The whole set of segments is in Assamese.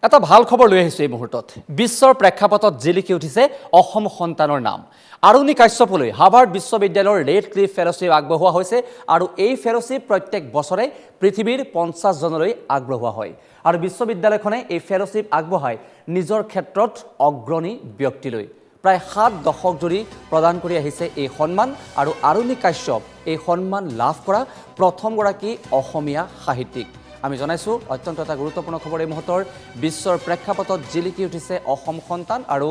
এটা ভাল খবৰ লৈ আহিছোঁ এই মুহূৰ্তত বিশ্বৰ প্ৰেক্ষাপটত জিলিকি উঠিছে অসম সন্তানৰ নাম আৰুণী কাশ্যপলৈ হাৰ্ভাৰ্ড বিশ্ববিদ্যালয়ৰ ৰেড ক্লিফ ফেলোশ্বিপ আগবঢ়োৱা হৈছে আৰু এই ফেলোশ্বিপ প্ৰত্যেক বছৰে পৃথিৱীৰ 50 জনলৈ আগবঢ়োৱা হয় আৰু বিশ্ববিদ্যালয়খনে এই ফেলোশ্বিপ আগবঢ়ায় নিজৰ ক্ষেত্ৰত অগ্ৰণী ব্যক্তিলৈ প্ৰায় 7 দশক ধৰি প্ৰদান কৰি আহিছে এই সন্মান আৰু আৰুণী কাশ্যপ এই সন্মান লাভ কৰা প্ৰথমগৰাকী অসমীয়া সাহিত্যিক আমি জনাইছোঁ অত্যন্ত এটা গুৰুত্বপূৰ্ণ খবৰ এই মুহূৰ্তৰ বিশ্বৰ প্ৰেক্ষাপটত জিলিকি উঠিছে অসম সন্তান আৰু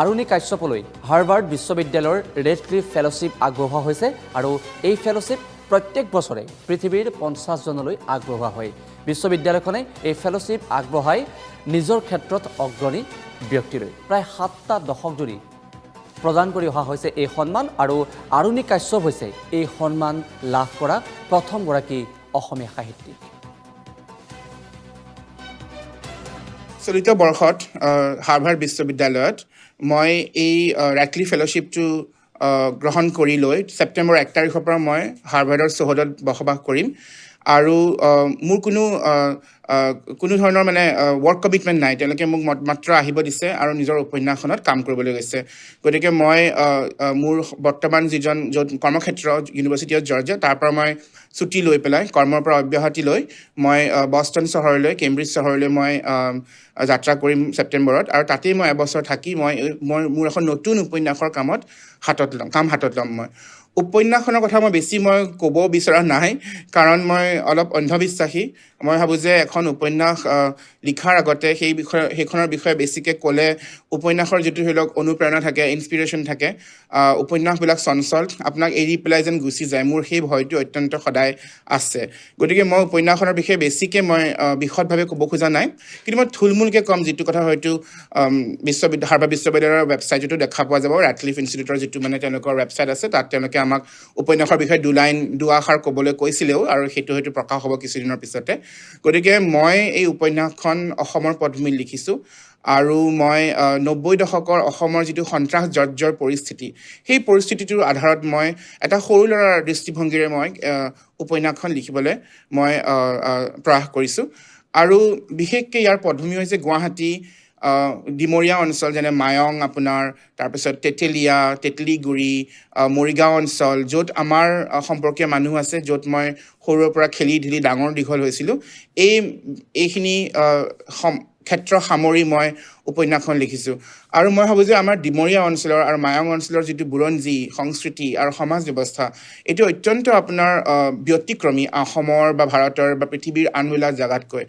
আৰুণী কাশ্যপলৈ হাৰ্ভাৰ্ড বিশ্ববিদ্যালয়ৰ ৰেড ক্লিফ ফেলোশ্বিপ আগবঢ়োৱা হৈছে আৰু এই ফেলোশ্বিপ প্ৰত্যেক বছৰে পৃথিৱীৰ 50 জনলৈ আগবঢ়োৱা হয় বিশ্ববিদ্যালয়খনে এই ফেলোশ্বিপ আগবঢ়ায় নিজৰ ক্ষেত্ৰত অগ্ৰণী ব্যক্তিলৈ প্ৰায় 7টা দশক ধৰি প্ৰদান কৰি অহা হৈছে এই সন্মান আৰু আৰুণী কাশ্যপ হৈছে এই সন্মান লাভ কৰা প্ৰথমগৰাকী অসমীয়া সাহিত্যিক চলিত বৰ্ষত হাৰ্ভাৰ্ড বিশ্ববিদ্যালয়ত মই এই ৰেডক্লিফ ফেলোশ্বিপটো গ্ৰহণ কৰি লৈ ছেপ্টেম্বৰ 1 তাৰিখৰ পৰা মই হাৰ্ভাৰ্ডৰ চৌহদত বসবাস কৰিম আৰু মোৰ কোনো ধৰণৰ মানে ৱৰ্ক কমিটমেণ্ট নাই তেওঁলোকে মোক মাত্ৰ আহিব দিছে আৰু নিজৰ উপন্যাসখনত কাম কৰিবলৈ গৈছে গতিকে মই মোৰ বৰ্তমান য'ত কৰ্মক্ষেত্ৰ ইউনিভাৰ্চিটি অফ জৰ্জিয়া তাৰ পৰা মই ছুটি লৈ পেলাই কৰ্মৰ পৰা অব্যাহতি লৈ মই বষ্টন চহৰলৈ কেম্ব্ৰিজ চহৰলৈ মই যাত্ৰা কৰিম ছেপ্টেম্বৰত আৰু তাতেই মই এবছৰ থাকি মই মোৰ এখন নতুন উপন্যাসৰ কাম হাতত ল'ম মই উপন্যাসখনৰ কথা মই বেছি ক'ব বিচৰা নাই কাৰণ মই অলপ অন্ধবিশ্বাসী মই ভাবোঁ যে এখন উপন্যাস লিখাৰ আগতে সেইখনৰ বিষয়ে বেছিকৈ ক'লে উপন্যাসৰ যিটো ধৰি লওক অনুপ্ৰেৰণা থাকে ইনস্পিৰেশ্যন থাকে উপন্যাসবিলাক চঞ্চল আপোনাক এৰি পেলাই যেন গুচি যায় মোৰ সেই ভয়টো অত্যন্ত সদায় আছে গতিকে মই উপন্যাসখনৰ বিষয়ে বেছিকৈ মই বিশদভাৱে ক'ব খোজা নাই কিন্তু মই থুলমূলকৈ ক'ম যিটো কথা হয়তো হাৰ্ভাৰ্ড বিশ্ববিদ্যালয়ৰ ৱেবছাইটতো দেখা পোৱা যাব ৰেডক্লিফ ইনষ্টিটিউটৰ যিটো মানে তেওঁলোকৰ ৱেবছাইট আছে তাত তেওঁলোকে আমাক উপন্যাসৰ বিষয়ে দুআষাৰ ক'বলৈ কৈছিলেও আৰু সেইটো হয়তো প্ৰকাশ হ'ব কিছুদিনৰ পিছতে গতিকে মই এই উপন্যাসখন অসমৰ পটভূমিত লিখিছোঁ আৰু মই 90 দশকৰ অসমৰ যিটো সন্ত্ৰাস জৰ্জৰ পৰিস্থিতি সেই পৰিস্থিতিটোৰ আধাৰত মই এটা সৰু ল'ৰাৰ দৃষ্টিভংগীৰে মই উপন্যাসখন লিখিবলৈ মই প্ৰয়াস কৰিছোঁ আৰু বিশেষকৈ ইয়াৰ পটভূমি হৈছে গুৱাহাটী ডিমৰীয়া অঞ্চল যেনে মায়ং আপোনাৰ তাৰপিছত তেতেলীগুৰি মৰিগাঁও অঞ্চল য'ত আমাৰ সম্পৰ্কীয় মানুহ আছে য'ত মই সৰুৰে পৰা খেলি ধূলি ডাঙৰ দীঘল হৈছিলোঁ এইখিনি ক্ষেত্ৰ সামৰি মই উপন্যাসখন লিখিছোঁ আৰু মই ভাবোঁ যে আমাৰ ডিমৰীয়া অঞ্চলৰ আৰু মায়ং অঞ্চলৰ যিটো বুৰঞ্জী সংস্কৃতি আৰু সমাজ ব্যৱস্থা এইটো অত্যন্ত আপোনাৰ ব্যতিক্ৰমী অসমৰ বা ভাৰতৰ বা পৃথিৱীৰ আনবিলাক জেগাতকৈ